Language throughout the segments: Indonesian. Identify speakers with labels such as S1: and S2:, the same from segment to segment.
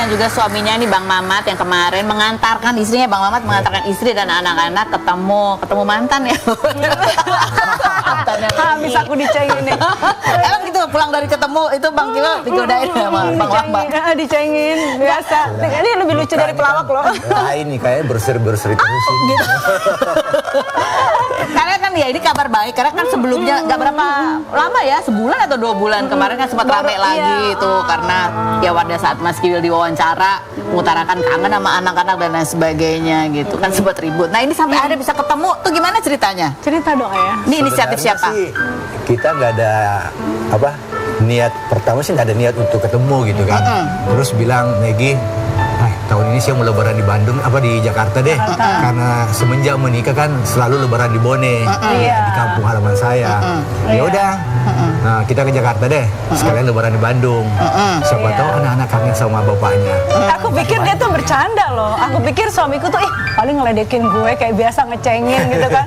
S1: dan juga suaminya nih Bang Mamat yang kemarin mengantarkan istrinya, Bang Mamat mengantarkan istri dan anak-anak ketemu mantan ya.
S2: Habis aku dicengin nih.
S1: Emang gitu pulang dari ketemu itu Bang Kiwa digodain sama Bang Mamat.
S2: Dicengin biasa. Ini lebih lucu dari pelawak loh.
S3: Nah ini kayak berseri-berseri terus ini.
S1: Gitu. Karena kan ya ini kabar baik, karena kan sebelumnya nggak berapa lama ya, sebulan atau 2 bulan kemarin kan sempat rame lagi itu karena ya pada saat Mas Kiwil diwawancara mengutarakan kangen sama anak-anak dan lain sebagainya gitu kan sempat ribut. Nah ini sampai akhirnya bisa ketemu tuh gimana ceritanya?
S2: Cerita dong ya.
S1: Ini inisiatif
S3: Sebenarnya
S1: siapa?
S3: sih, kita nggak ada niat pertama sih nggak ada niat untuk ketemu gitu kan. Terus bilang Megi, tahun ini saya mau lebaran di Bandung di Jakarta deh. Karena semenjak menikah kan selalu lebaran di Bone, di kampung halaman saya. Ya udah. Nah, kita ke Jakarta deh. Sekalian lebaran di Bandung. Siapa tahu anak-anak kangen sama bapaknya.
S2: Aku pikir dia tuh bercanda loh. Aku pikir suamiku tuh paling ngeledekin gue kayak biasa ngecengin gitu kan.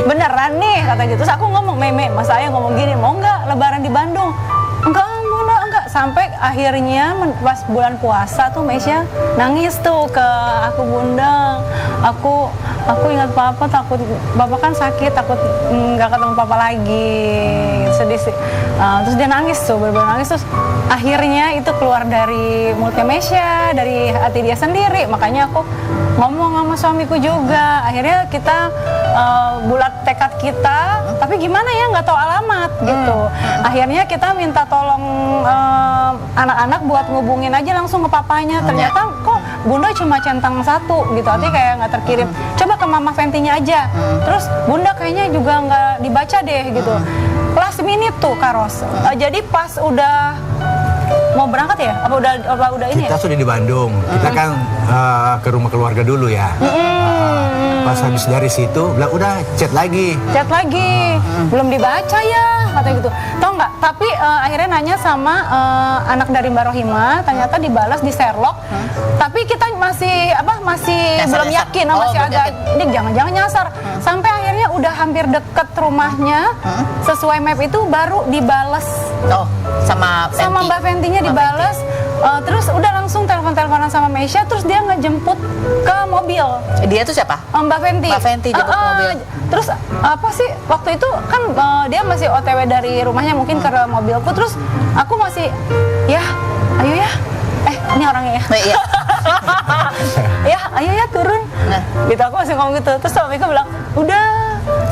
S2: Beneran nih kata gitu. Terus aku ngomong, Meme, Mas Ayah ngomong gini, mau nggak lebaran di Bandung? Enggak. Sampai akhirnya pas bulan puasa tuh Mesya nangis tuh ke aku, Bunda, aku ingat Papa, takut Papa kan sakit, takut nggak ketemu Papa lagi, sedih sih. Terus dia nangis tuh, bener-bener nangis. Terus akhirnya itu keluar dari mulutnya Mesya, dari hati dia sendiri. Makanya aku ngomong sama suamiku juga. Akhirnya kita bulat tekad kita, tapi gimana ya nggak tahu alamat gitu. Akhirnya kita minta tolong anak-anak buat ngubungin aja langsung ke papanya. Ternyata kok Bunda cuma centang 1 gitu, artinya kayak nggak terkirim. Coba ke Mama Fentinya aja. Terus Bunda kayaknya juga nggak dibaca deh gitu. Last minute tuh Karos. Jadi pas udah mau berangkat ya? Apa udah ini
S3: Kita
S2: ya?
S3: sudah di Bandung. Kita kan ke rumah keluarga dulu ya. Pas habis dari situ, bilang udah chat lagi.
S2: Belum dibaca ya katanya gitu. Tau nggak? Tapi akhirnya nanya sama anak dari Mbak Rohima, ternyata dibalas di Sherlock. Tapi kita masih belum yakin, masih agak ini jangan-jangan nyasar. Sampai akhirnya udah hampir deket rumahnya, sesuai map itu baru dibales.
S1: Sama
S2: Mbak Fentinya dibales. Terus udah langsung telepon-teleponan sama Mesya, terus dia ngejemput ke mobil.
S1: Dia tuh siapa?
S2: Mbak Fenti.
S1: Mbak Fenti jemput ke mobil.
S2: Terus apa sih waktu itu kan dia masih OTW dari rumahnya mungkin ke mobilku, terus aku masih ayo ya. Ini orangnya ya.
S1: Iya.
S2: Ya, ayo ya turun. Gitu aku masih ngomong gitu. Terus suamiku bilang, "Udah,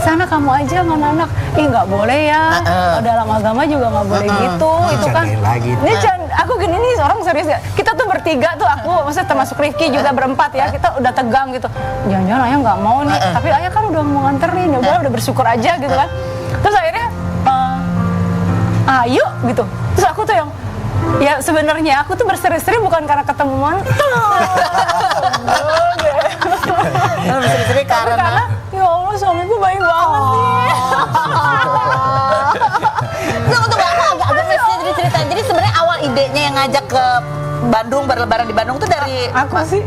S2: sana kamu aja sama anak." Ih, nggak boleh ya. Dalam agama juga nggak boleh gitu. Itu kan. Ini aku gini nih orang serius ya. Kita tuh bertiga tuh, aku maksudnya termasuk Rifki juga berempat ya. Kita udah tegang gitu. Jangan-jangan ayah nggak mau nih. Tapi ayah kan udah mau nganterin, ya udah bersyukur aja gitu kan. Terus akhirnya ayo gitu. Terus aku tuh yang ya sebenarnya aku tuh berseri-seri bukan karena ketemu mantan.
S1: Berseri-seri karena
S2: ya Allah suamiku baik banget nih.
S1: Tunggu, aku agak mesti ceritain. Jadi sebenarnya awal idenya yang ngajak ke Bandung, berlebaran di Bandung tuh dari
S2: Aku sih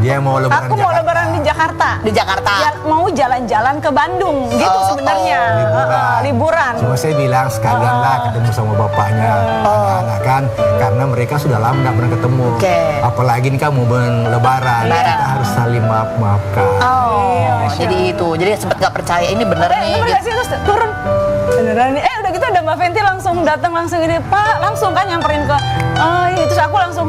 S3: Dia mau lebaran
S2: aku mau lebaran di Jakarta.
S1: di Jakarta.
S2: Ya, mau jalan-jalan ke Bandung gitu sebenarnya. Liburan.
S3: Cuma saya bilang sekalian lah ketemu sama bapaknya, anak-anak kan, karena mereka sudah lama nggak pernah ketemu. Apalagi ini kan mau lebaran, kita harus saling maaf-maafkan.
S1: Jadi itu, jadi sempat nggak percaya ini bener nih.
S2: Bener gak sih? Terus turun beneran nih. Udah gitu ada Mbak Fenti langsung datang langsung gini, Pak, langsung kan nyamperin ke ini. Terus aku langsung,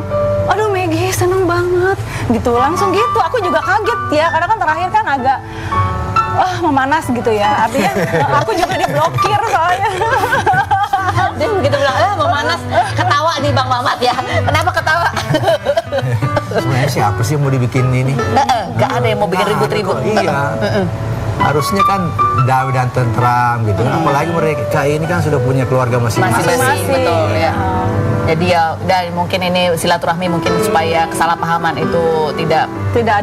S2: aduh Megi seneng banget gitu, langsung gitu. Aku juga kaget ya, karena kan terakhir kan agak memanas gitu ya, artinya aku juga diblokir soalnya.
S1: Dia begitu bilang, memanas, ketawa nih Bang Mamat ya. Kenapa ketawa?
S3: Sebenarnya siapa sih yang mau dibikin ini?
S1: Nggak ada yang mau bikin ribut-ribut.
S3: Iya. Harusnya kan damai dan tentram gitu. Apalagi mereka ini kan sudah punya keluarga masing-masing.
S1: Betul ya. Jadi ya udah mungkin ini silaturahmi mungkin supaya kesalahpahaman itu tidak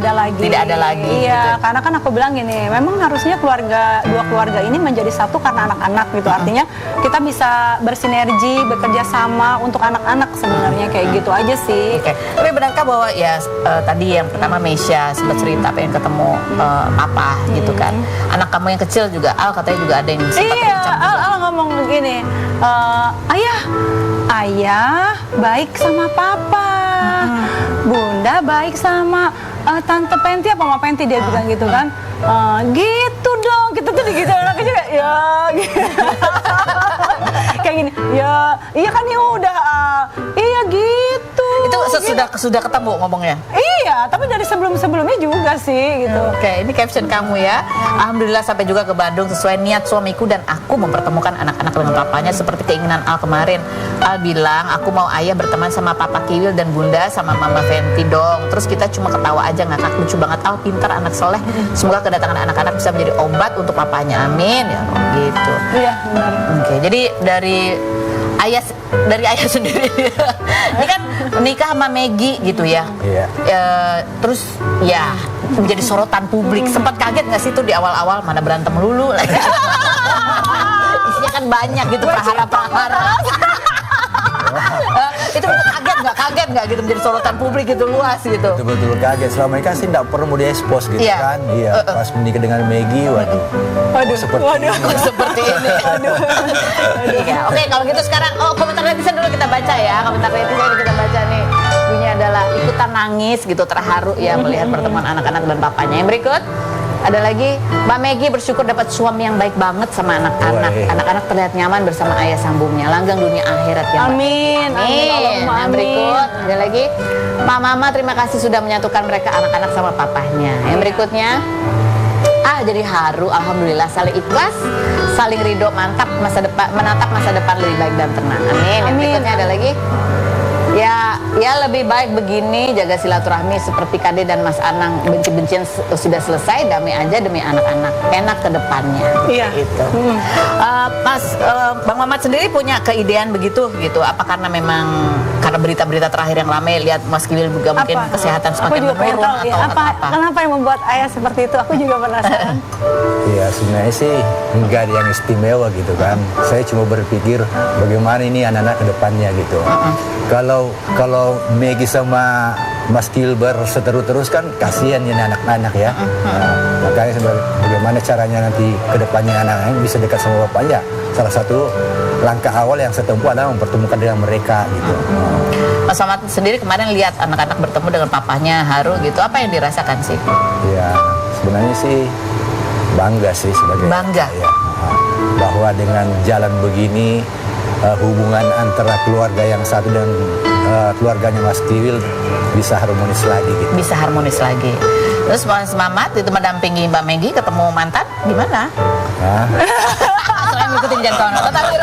S2: ada lagi. Iya,
S1: gitu.
S2: karena kan aku bilang gini, memang harusnya dua keluarga ini menjadi satu karena anak-anak gitu. Artinya kita bisa bersinergi, bekerja sama untuk anak-anak sebenarnya kayak gitu aja sih.
S1: Tapi benarkah bahwa ya tadi yang pertama Mesya sempat cerita pengen ketemu papa gitu kan. Anak kamu yang kecil juga Al katanya juga ada yang sempat
S2: Iya, Al ngomong gini, ayah baik sama papa, bunda baik sama tante Penti apa mama Penti, dia bilang gitu kan. Gitu dong, kita tuh gitu anak kecil kayak ya gitu. Kayak gini, ya iya kan ya udah, iya gitu.
S1: Itu sudah ketemu ngomongnya?
S2: Iya, tapi dari sebelum-sebelumnya juga sih gitu.
S1: Oke, ini caption kamu ya. Alhamdulillah sampai juga ke Bandung sesuai niat suamiku dan aku mempertemukan anak-anak dengan papanya seperti keinginan Al kemarin. Al bilang, aku mau ayah berteman sama Papa Kiwil dan Bunda sama Mama Fenty dong. Terus kita cuma ketawa aja ngakak, lucu banget. Al pintar, anak soleh. Semoga kedatangan anak-anak bisa menjadi obat untuk papanya. Amin. Ya gitu.
S2: Iya, benar.
S1: Oke, jadi dari ayah sendiri. Ini kan menikah sama Maggie gitu ya.
S3: Iya.
S1: Terus ya menjadi sorotan publik. Sempat kaget nggak sih tuh di awal-awal, mana berantem lulu? Isinya kan banyak gitu, prahara-prahara. Itu kaget nggak gitu menjadi sorotan publik gitu, luas gitu.
S3: Betul-betul kaget. Selama ini kan sih nggak perlu mau diekspos gitu
S1: Iya.
S3: kan. Iya. Pas menikah dengan Maggie, waduh. Seperti ini.
S1: Seperti ini. Iya. Oke, kalau gitu sekarang komentar netizen dulu kita baca ya. Komentar netizen kita baca nih. Bunyinya adalah ikutan nangis gitu, terharu ya melihat pertemuan anak-anak dan papanya. Yang berikut ada lagi, Mbak Maggie bersyukur dapat suami yang baik banget sama anak-anak.
S3: Woi.
S1: Anak-anak terlihat nyaman bersama ayah sambungnya. Langgeng dunia akhirat ya, Mbak.
S2: Amin. Allahumma
S1: Yang berikut ada lagi, Pak Mama terima kasih sudah menyatukan mereka anak-anak sama papahnya. Yang berikutnya, jadi haru, alhamdulillah, saling ikhlas, saling ridho, menatap masa depan lebih baik dan tenang. Amin. Yang berikutnya ada lagi, ya lebih baik begini, jaga silaturahmi seperti Kade dan Mas Anang, benci-bencian sudah selesai, damai aja demi anak-anak, enak ke depannya.
S2: Iya.
S1: Gitu. Bang Mamat sendiri punya keidean begitu gitu? Apa karena memang karena berita-berita terakhir yang ramai, lihat Mas Kiwil juga mungkin kesehatan
S2: Aku
S1: semakin
S2: juga pengen
S1: menurun
S2: tahu, ya,
S1: atau apa?
S2: kenapa yang membuat ayah seperti itu? Aku juga penasaran.
S3: Iya, sebenarnya sih nggak ada yang istimewa gitu kan. Saya cuma berpikir bagaimana ini anak-anak ke depannya gitu. Kalau Maggie sama Mas Gilbert seterus-terus kan kasihan ya anak-anak ya. Nah, makanya bagaimana caranya nanti ke depannya anak-anak bisa dekat sama bapaknya. Salah satu langkah awal yang saya tempuh adalah mempertemukan dengan mereka gitu.
S1: Mas Mamat sendiri kemarin lihat anak-anak bertemu dengan papahnya, haru gitu. Apa yang dirasakan sih?
S3: Ya, sebenarnya sih bangga sih sebagai
S1: Bangga?
S3: ya, bahwa dengan jalan begini hubungan antara keluarga yang satu dan keluarganya Mas Kiwil bisa harmonis lagi gitu.
S1: Bisa harmonis lagi. Terus Mas Mamat itu mendampingi Mbak Maggie ketemu mantan, gimana?
S3: Nah,
S1: Selain ngikutin jangan kawan, tapi